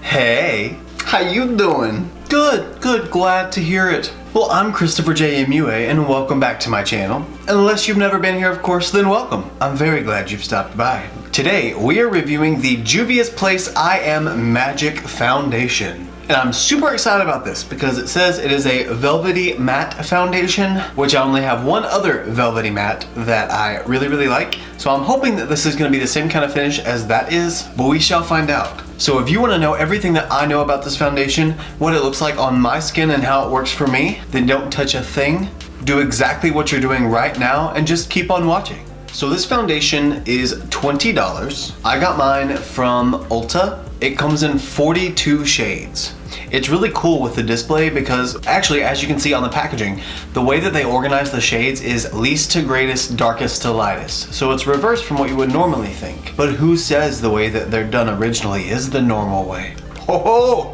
Hey, how you doing? Good, glad to hear it. Well, I'm ChristopherJMUA and welcome back to my channel. Unless you've never been here, of course, then welcome. I'm very glad you've stopped by. Today, we are reviewing the Juvia's Place I Am Magic Foundation. And I'm super excited about this because it says it is a velvety matte foundation, which I only have one other velvety matte that I really like. So I'm hoping that this is going to be the same kind of finish as that is, but we shall find out. So if you want to know everything that I know about this foundation, what it looks like on my skin and how it works for me, then don't touch a thing. Do exactly what you're doing right now and just keep on watching. So this foundation is $20. I got mine from Ulta. It comes in 42 shades. It's really cool with the display because actually, as you can see on the packaging, the way that they organize the shades is least to greatest, darkest to lightest. So it's reversed from what you would normally think. But who says the way that they're done originally is the normal way? Ho ho!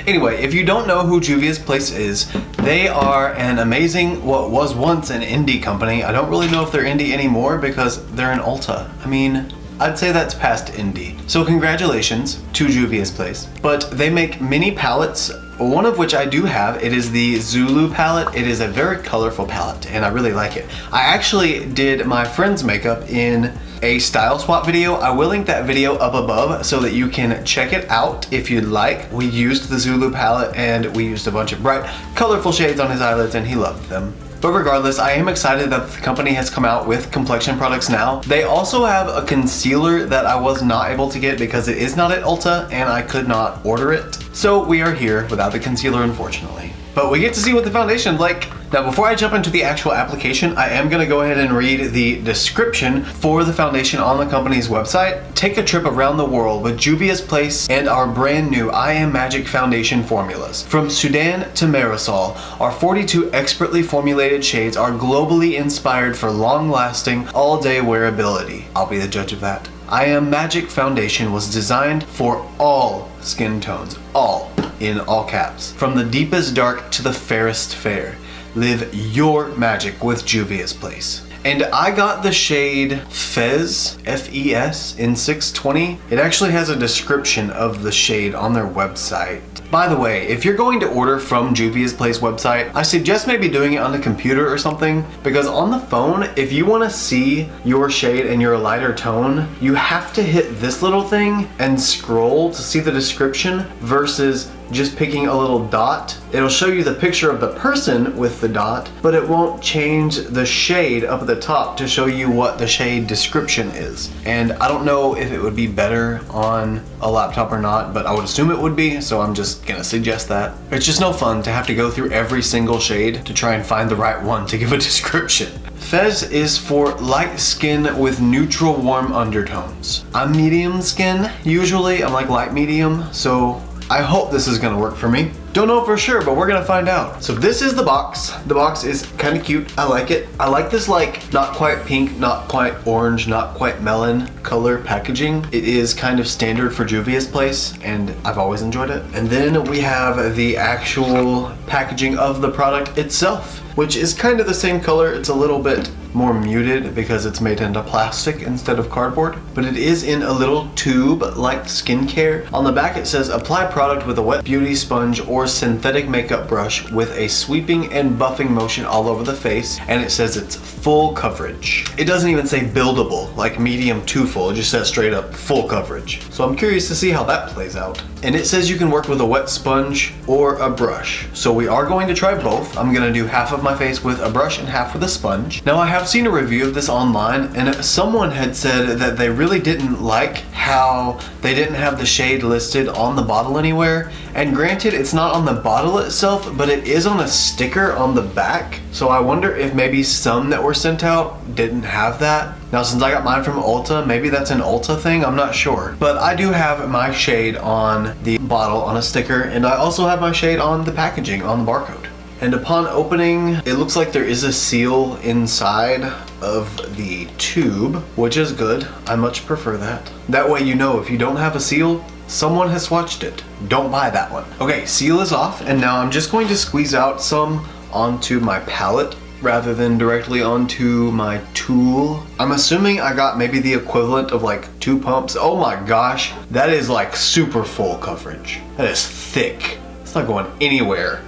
Anyway, if you don't know who Juvia's Place is, they are an amazing, what was once an indie company. I don't really know if they're indie anymore because they're in Ulta. I mean, I'd say that's past indie. So congratulations to Juvia's Place. But they make mini palettes, one of which I do have. It is the Zulu palette. It is a very colorful palette and I really like it. I actually did my friend's makeup in a style swap video. I will link that video up above so that you can check it out if you'd like. We used the Zulu palette and we used a bunch of bright, colorful shades on his eyelids and he loved them. But regardless, I am excited that the company has come out with complexion products now. They also have a concealer that I was not able to get because it is not at Ulta and I could not order it. So we are here without the concealer, unfortunately. But we get to see what the foundation's like. Now, before I jump into the actual application, I am gonna go ahead and read the description for the foundation on the company's website. Take a trip around the world with Juvia's Place and our brand new I Am Magic Foundation formulas. From Sudan to Marisol, our 42 expertly formulated shades are globally inspired for long-lasting, all-day wearability. I'll be the judge of that. I Am Magic Foundation was designed for all skin tones, all, in all caps. From the deepest dark to the fairest fair. Live your magic with Juvia's Place. And I got the shade Fez, F-E-S, in 620. It actually has a description of the shade on their website. By the way, if you're going to order from Juvia's Place website, I suggest maybe doing it on the computer or something, because on the phone, if you want to see your shade and your lighter tone, you have to hit this little thing and scroll to see the description versus just picking a little dot. It'll show you the picture of the person with the dot, but it won't change the shade up at the top to show you what the shade description is. And I don't know if it would be better on a laptop or not, but I would assume it would be, so I'm just gonna suggest that. It's just no fun to have to go through every single shade to try and find the right one to give a description. Fez is for light skin with neutral warm undertones. I'm medium skin usually, I'm like light medium, so I hope this is gonna work for me. Don't know for sure, but we're gonna find out. So this is the box. The box is kind of cute. I like it. I like this like not quite pink, not quite orange, not quite melon color packaging. It is kind of standard for Juvia's Place and I've always enjoyed it. And then we have the actual packaging of the product itself, which is kind of the same color. It's a little bit more muted because it's made into plastic instead of cardboard, but it is in a little tube like skincare. On the back it says apply product with a wet beauty sponge or synthetic makeup brush with a sweeping and buffing motion all over the face, and it says it's full coverage. It doesn't even say buildable like medium to full, it just says straight up full coverage. So I'm curious to see how that plays out. And it says you can work with a wet sponge or a brush. So we are going to try both. I'm gonna do half of my face with a brush and half with a sponge. Now I have seen a review of this online and someone had said that they really didn't like how they didn't have the shade listed on the bottle anywhere. And granted, it's not on the bottle itself, but it is on a sticker on the back. So I wonder if maybe some that were sent out didn't have that. Now since I got mine from Ulta, maybe that's an Ulta thing, I'm not sure. But I do have my shade on the bottle on a sticker, and I also have my shade on the packaging, on the barcode. And upon opening, it looks like there is a seal inside of the tube, which is good. I much prefer that. That way you know if you don't have a seal, someone has swatched it. Don't buy that one. Okay, seal is off, and now I'm just going to squeeze out some onto my palette. rather than directly onto my tool. I'm assuming I got maybe the equivalent of like 2 pumps. Oh my gosh, that is like super full coverage. That is thick. It's not going anywhere.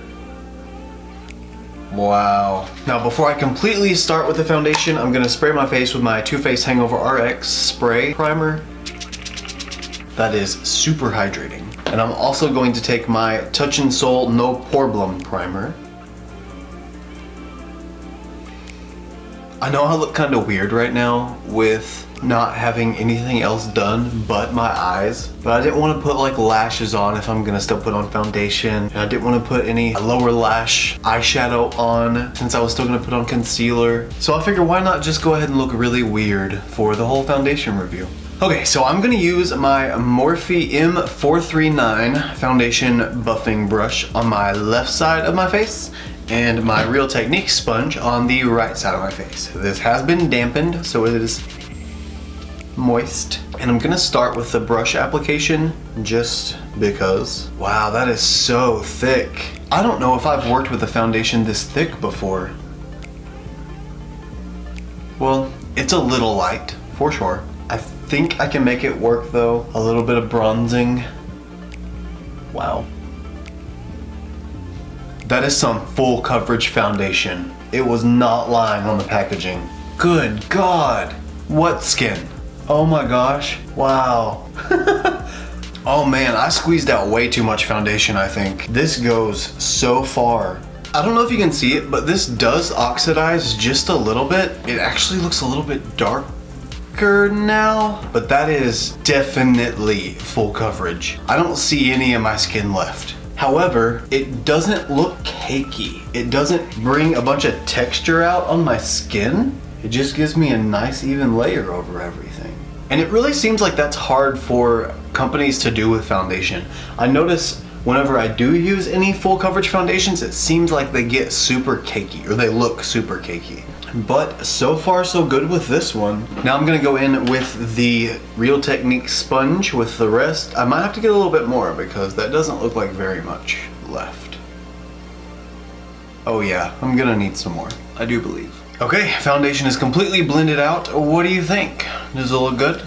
Wow. Now before I completely start with the foundation, I'm gonna spray my face with my Too Faced Hangover RX spray primer. That is super hydrating. And I'm also going to take my Touch in Sol No Problem primer. I know I look kind of weird right now with not having anything else done but my eyes, but I didn't want to put like lashes on if I'm gonna still put on foundation, and I didn't want to put any lower lash eyeshadow on since I was still gonna put on concealer. So I figured why not just go ahead and look really weird for the whole foundation review. Okay, so I'm gonna use my Morphe M439 foundation buffing brush on my left side of my face and my Real Techniques sponge on the right side of my face. This has been dampened, so it is moist. And I'm gonna start with the brush application just because. Wow, that is so thick. I don't know if I've worked with a foundation this thick before. Well, it's a little light, for sure. I think I can make it work though. A little bit of bronzing. Wow. That is some full coverage foundation. It was not lying on the packaging. Good God. What skin? Oh my gosh. Wow. Oh man, I squeezed out way too much foundation, I think. This goes so far. I don't know if you can see it, but this does oxidize just a little bit. It actually looks a little bit darker now, but that is definitely full coverage. I don't see any of my skin left. However, it doesn't look cakey. It doesn't bring a bunch of texture out on my skin. It just gives me a nice even layer over everything. And it really seems like that's hard for companies to do with foundation. I notice whenever I do use any full coverage foundations, it seems like they get super cakey, or they look super cakey. But so far so good with this one. Now I'm gonna go in with the Real Techniques sponge with the rest. I might have to get a little bit more because that doesn't look like very much left. Oh yeah, I'm gonna need some more, I do believe. Okay, foundation is completely blended out. What do you think? Does it look good?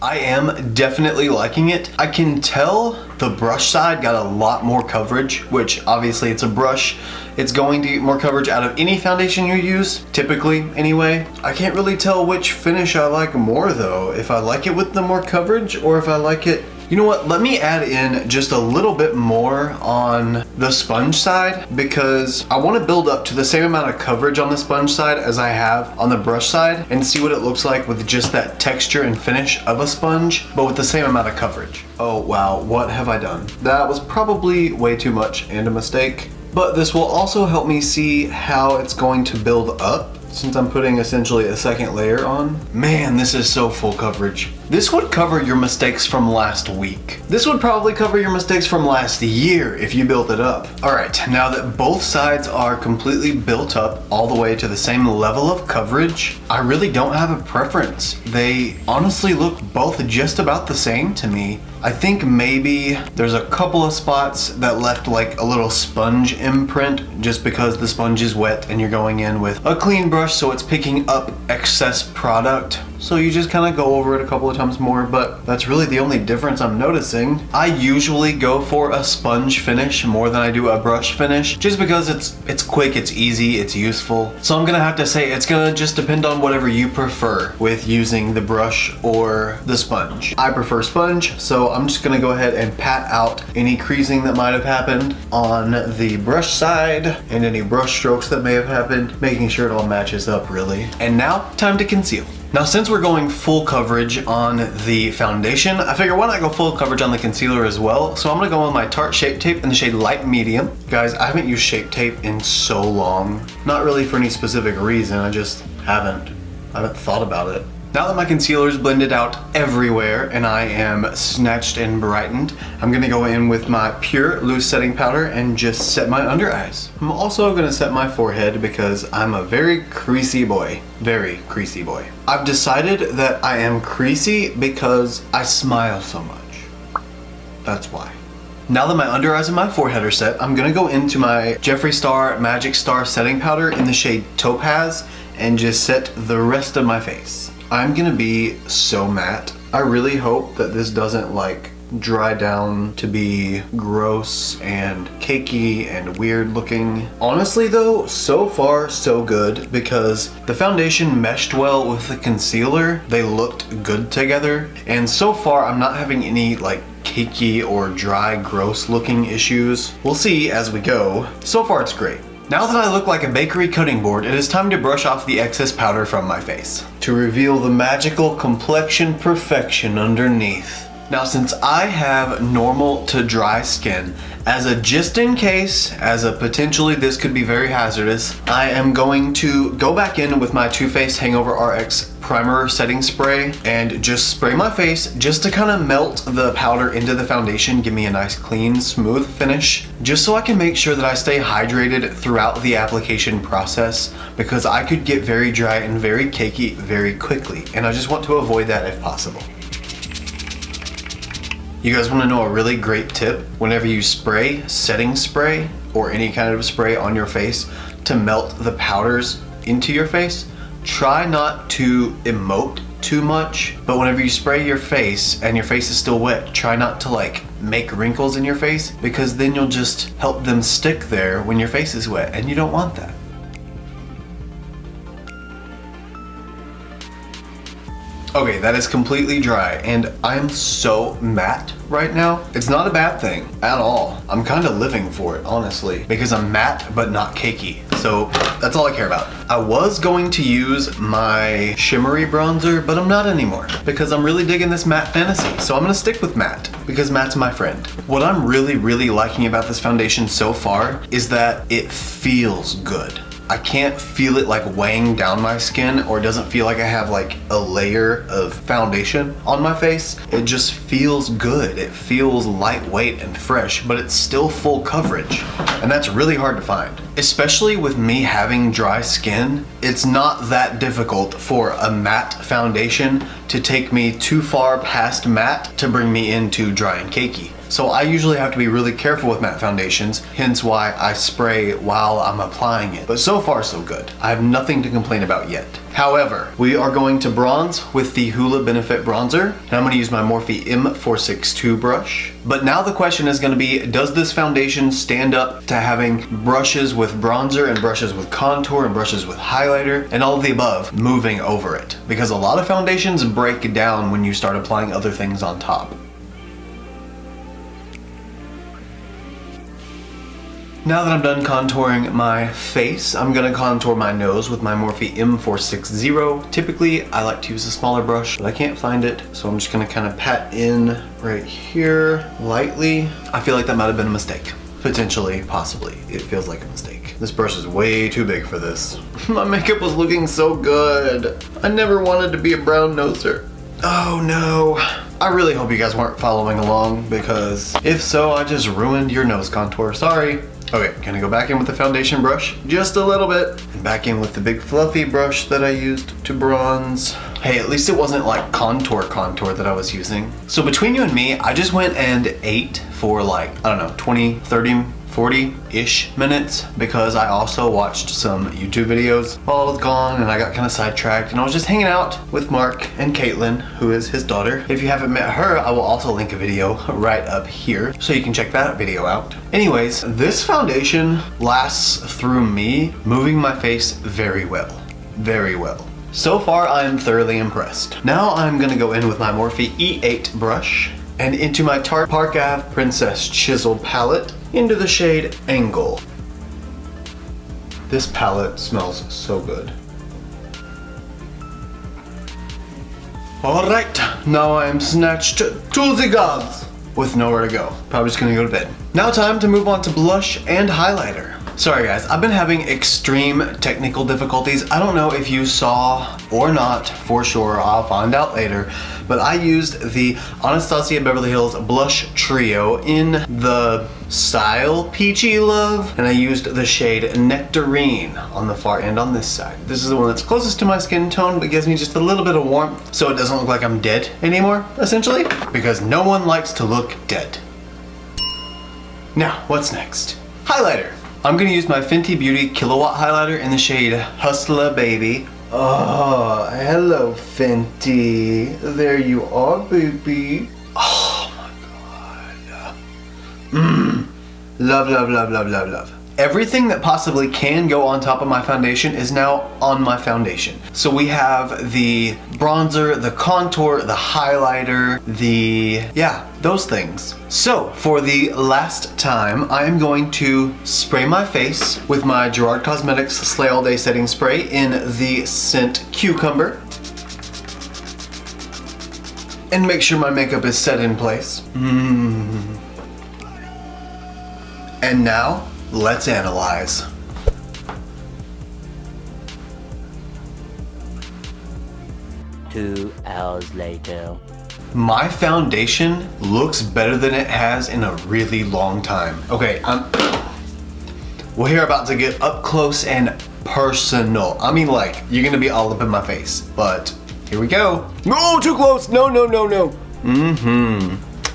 I am definitely liking it. I can tell the brush side got a lot more coverage, which obviously it's a brush. It's going to get more coverage out of any foundation you use, typically anyway. I can't really tell which finish I like more though. If I like it with the more coverage or if I like it. You know what, let me add in just a little bit more on the sponge side because I want to build up to the same amount of coverage on the sponge side as I have on the brush side and see what it looks like with just that texture and finish of a sponge, but with the same amount of coverage. Oh wow, what have I done? That was probably way too much and a mistake, but this will also help me see how it's going to build up since I'm putting essentially a second layer on. Man, this is so full coverage. This would cover your mistakes from last week. This would probably cover your mistakes from last year if you built it up. All right, now that both sides are completely built up all the way to the same level of coverage, I really don't have a preference. They honestly look both just about the same to me. I think maybe there's a couple of spots that left like a little sponge imprint just because the sponge is wet and you're going in with a clean brush so it's picking up excess product. So you just kind of go over it a couple of times more, but that's really the only difference I'm noticing. I usually go for a sponge finish more than I do a brush finish just because it's quick, it's easy, it's useful. So I'm gonna have to say it's gonna just depend on whatever you prefer with using the brush or the sponge. I prefer sponge, so I'm just gonna go ahead and pat out any creasing that might have happened on the brush side and any brush strokes that may have happened, making sure it all matches up really. And now, time to conceal. Now since we're going full coverage on the foundation, I figure why not go full coverage on the concealer as well. So I'm gonna go with my Tarte Shape Tape in the shade Light Medium. Guys, I haven't used Shape Tape in so long. Not really for any specific reason, I just haven't thought about it. Now that my concealer is blended out everywhere and I am snatched and brightened, I'm gonna go in with my Pure Loose Setting Powder and just set my under eyes. I'm also gonna set my forehead because I'm a very creasy boy. Very creasy boy. I've decided that I am creasy because I smile so much. That's why. Now that my under eyes and my forehead are set, I'm gonna go into my Jeffree Star Magic Star setting powder in the shade Topaz and just set the rest of my face. I'm gonna be so matte. I really hope that this doesn't like dry down to be gross and cakey and weird looking. Honestly though, so far so good because the foundation meshed well with the concealer. They looked good together, and so far I'm not having any like cakey or dry, gross looking issues. We'll see as we go. So far it's great. Now that I look like a bakery cutting board, it is time to brush off the excess powder from my face to reveal the magical complexion perfection underneath. Now, since I have normal to dry skin, as a just in case, as a potentially this could be very hazardous, I am going to go back in with my Too Faced Hangover RX primer setting spray and just spray my face just to kind of melt the powder into the foundation, give me a nice clean, smooth finish, just so I can make sure that I stay hydrated throughout the application process, because I could get very dry and very cakey very quickly, and I just want to avoid that if possible. You guys want to know a really great tip? Whenever you spray setting spray or any kind of spray on your face to melt the powders into your face, try not to emote too much, but whenever you spray your face and your face is still wet, try not to like make wrinkles in your face, because then you'll just help them stick there when your face is wet, and you don't want that. Okay, that is completely dry, and I'm so matte right now. It's not a bad thing at all. I'm kind of living for it, honestly, because I'm matte but not cakey. So that's all I care about. I was going to use my shimmery bronzer, but I'm not anymore because I'm really digging this matte fantasy. So I'm gonna stick with matte because matte's my friend. What I'm really liking about this foundation so far is that it feels good. I can't feel it like weighing down my skin, or it doesn't feel like I have like a layer of foundation on my face. It just feels good. It feels lightweight and fresh, but it's still full coverage. And that's really hard to find. Especially with me having dry skin, it's not that difficult for a matte foundation to take me too far past matte to bring me into dry and cakey. So I usually have to be really careful with matte foundations, hence why I spray while I'm applying it. But so far so good. I have nothing to complain about yet. However, we are going to bronze with the Hoola Benefit Bronzer, and I'm going to use my Morphe M462 brush. But now the question is going to be, does this foundation stand up to having brushes with bronzer and brushes with contour and brushes with highlighter and all of the above moving over it? Because a lot of foundations break down when you start applying other things on top. Now that I'm done contouring my face, I'm gonna contour my nose with my Morphe M460. Typically, I like to use a smaller brush, but I can't find it, so I'm just gonna kind of pat in right here lightly. I feel like that might have been a mistake. Potentially, possibly. It feels like a mistake. This brush is way too big for this. My makeup was looking so good. I never wanted to be a brown noser. Oh no. I really hope you guys weren't following along, because if so, I just ruined your nose contour. Sorry. Okay, gonna go back in with the foundation brush, just a little bit, and back in with the big fluffy brush that I used to bronze. Hey, at least it wasn't like contour that I was using. So between you and me, I just went and ate for like, I don't know, 20, 30, 40-ish minutes, because I also watched some YouTube videos while I was gone, and I got kind of sidetracked, and I was just hanging out with Mark and Caitlin, who is his daughter. If you haven't met her, I will also link a video right up here, so you can check that video out. Anyways, this foundation lasts through me moving my face very well. Very well. So far, I'm thoroughly impressed. Now I'm gonna go in with my Morphe E8 brush and into my Tarte Park Ave Princess Chisel palette into the shade Angle. This palette smells so good. Alright, now I am snatched to the gods with nowhere to go. Probably just gonna go to bed. Now time to move on to blush and highlighter. Sorry guys, I've been having extreme technical difficulties. I don't know if you saw or not, for sure, I'll find out later, but I used the Anastasia Beverly Hills Blush Trio in the style Peachy Love, and I used the shade Nectarine on the far end on this side. This is the one that's closest to my skin tone, but gives me just a little bit of warmth, so it doesn't look like I'm dead anymore, essentially, because no one likes to look dead. Now, what's next? Highlighter. I'm gonna use my Fenty Beauty Kilowatt highlighter in the shade Hustler Baby. Oh, hello Fenty. There you are, baby. Oh my god. Love, love, love, love, love, love. Everything that possibly can go on top of my foundation is now on my foundation. So we have the bronzer, the contour, the highlighter, those things. So for the last time, I am going to spray my face with my Gerard Cosmetics Slay All Day Setting Spray in the scent Cucumber. And make sure my makeup is set in place. And now, let's analyze. Two hours later. My foundation looks better than it has in a really long time. Okay, we're about to get up close and personal. I mean, like, you're gonna be all up in my face, but here we go. No, too close. No, no, no, no.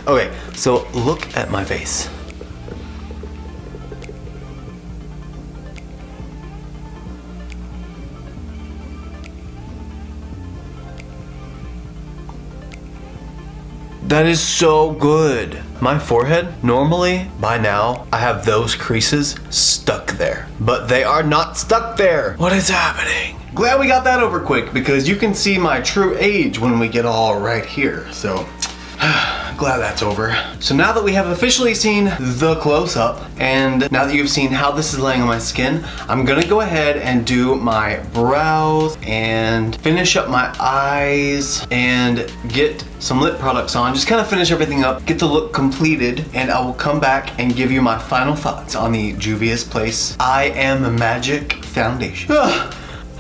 Okay, so look at my face. That is so good. My forehead, normally, by now, I have those creases stuck there. But they are not stuck there. What is happening? Glad we got that over quick because you can see my true age when we get all right here. So, glad that's over. So now that we have officially seen the close-up, and now that you've seen how this is laying on my skin, I'm gonna go ahead and do my brows and finish up my eyes and get some lip products on. Just kind of finish everything up, get the look completed, and I will come back and give you my final thoughts on the Juvia's Place I Am Magic Foundation.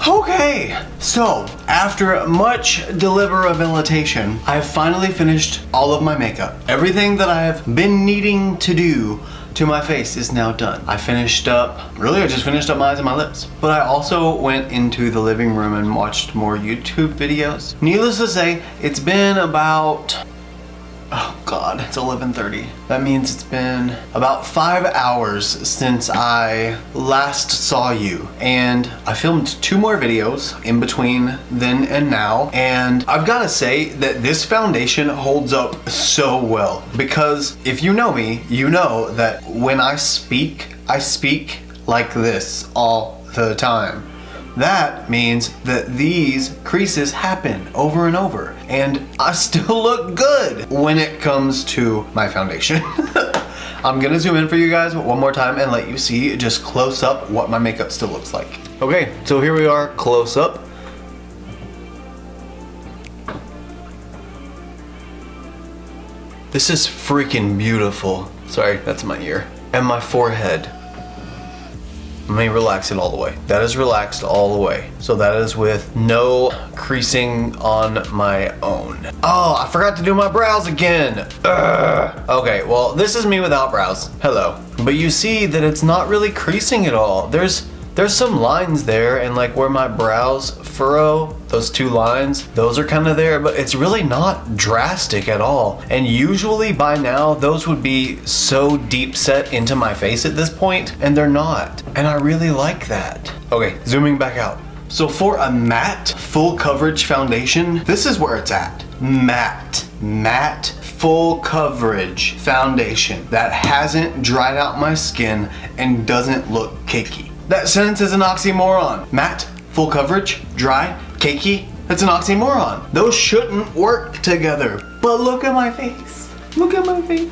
Okay, so after much deliberabilitation, I've finally finished all of my makeup. Everything that I've been needing to do to my face is now done. I just finished up my eyes and my lips. But I also went into the living room and watched more YouTube videos. Needless to say, it's been about, oh God, it's 11:30. That means it's been about 5 hours since I last saw you. And I filmed 2 more videos in between then and now. And I've gotta say that this foundation holds up so well. Because if you know me, you know that when I speak like this all the time. That means that these creases happen over and over, and I still look good when it comes to my foundation. I'm gonna zoom in for you guys one more time and let you see just close up what my makeup still looks like. Okay, so here we are close up. This is freaking beautiful. Sorry, that's my ear. And my forehead. Let me relax it all the way. That is relaxed all the way. So that is with no creasing on my own. Oh, I forgot to do my brows again. Ugh. Okay, well, this is me without brows. Hello. But you see that it's not really creasing at all. There's some lines there, and like where my brows furrow, those 2 lines, those are kind of there, but it's really not drastic at all. And usually by now, those would be so deep set into my face at this point, and they're not. And I really like that. Okay, zooming back out. So for a matte, full coverage foundation, this is where it's at. Matte, full coverage foundation that hasn't dried out my skin and doesn't look cakey. That sentence is an oxymoron. Matte, full coverage, dry, cakey, that's an oxymoron. Those shouldn't work together. But look at my face. Look at my face.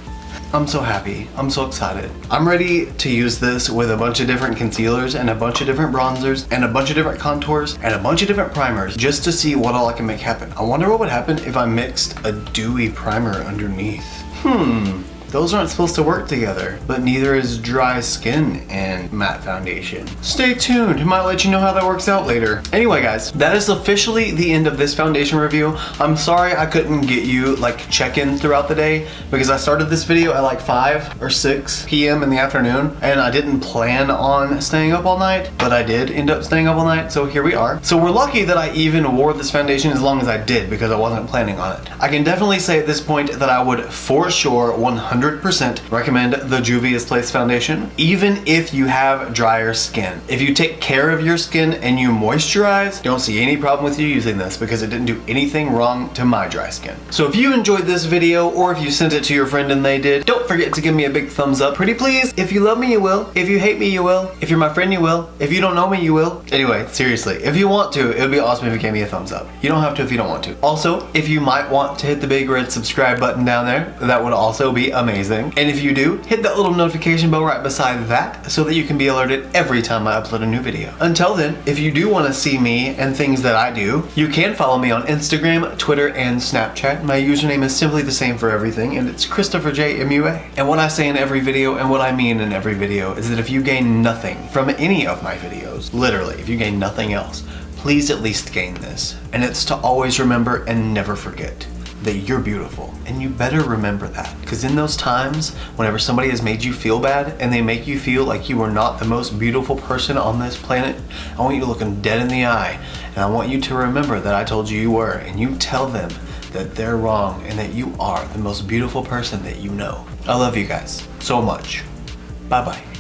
I'm so happy. I'm so excited. I'm ready to use this with a bunch of different concealers and a bunch of different bronzers and a bunch of different contours and a bunch of different primers just to see what all I can make happen. I wonder what would happen if I mixed a dewy primer underneath. Those aren't supposed to work together, but neither is dry skin and matte foundation. Stay tuned, I might let you know how that works out later. Anyway guys, that is officially the end of this foundation review. I'm sorry I couldn't get you like check-ins throughout the day because I started this video at like 5 or 6 p.m. in the afternoon and I didn't plan on staying up all night, but I did end up staying up all night, so here we are. So we're lucky that I even wore this foundation as long as I did because I wasn't planning on it. I can definitely say at this point that I would for sure 100% 100% recommend the Juvia's Place Foundation, even if you have drier skin. If you take care of your skin and you moisturize, don't see any problem with you using this because it didn't do anything wrong to my dry skin. So if you enjoyed this video, or if you sent it to your friend and they did, don't forget to give me a big thumbs up. Pretty please. If you love me, you will. If you hate me, you will. If you're my friend, you will. If you don't know me, you will. Anyway, seriously, if you want to, it would be awesome if you gave me a thumbs up. You don't have to if you don't want to. Also, if you might want to hit the big red subscribe button down there, that would also be amazing. And if you do, hit that little notification bell right beside that so that you can be alerted every time I upload a new video. Until then, if you do want to see me and things that I do, you can follow me on Instagram, Twitter, and Snapchat. My username is simply the same for everything, and it's ChristopherJMUA. And what I say in every video and what I mean in every video is that if you gain nothing from any of my videos, literally, if you gain nothing else, please at least gain this. And it's to always remember and never forget that you're beautiful. And you better remember that. Because in those times, whenever somebody has made you feel bad and they make you feel like you are not the most beautiful person on this planet, I want you to look them dead in the eye. And I want you to remember that I told you you were. And you tell them that they're wrong and that you are the most beautiful person that you know. I love you guys so much. Bye-bye.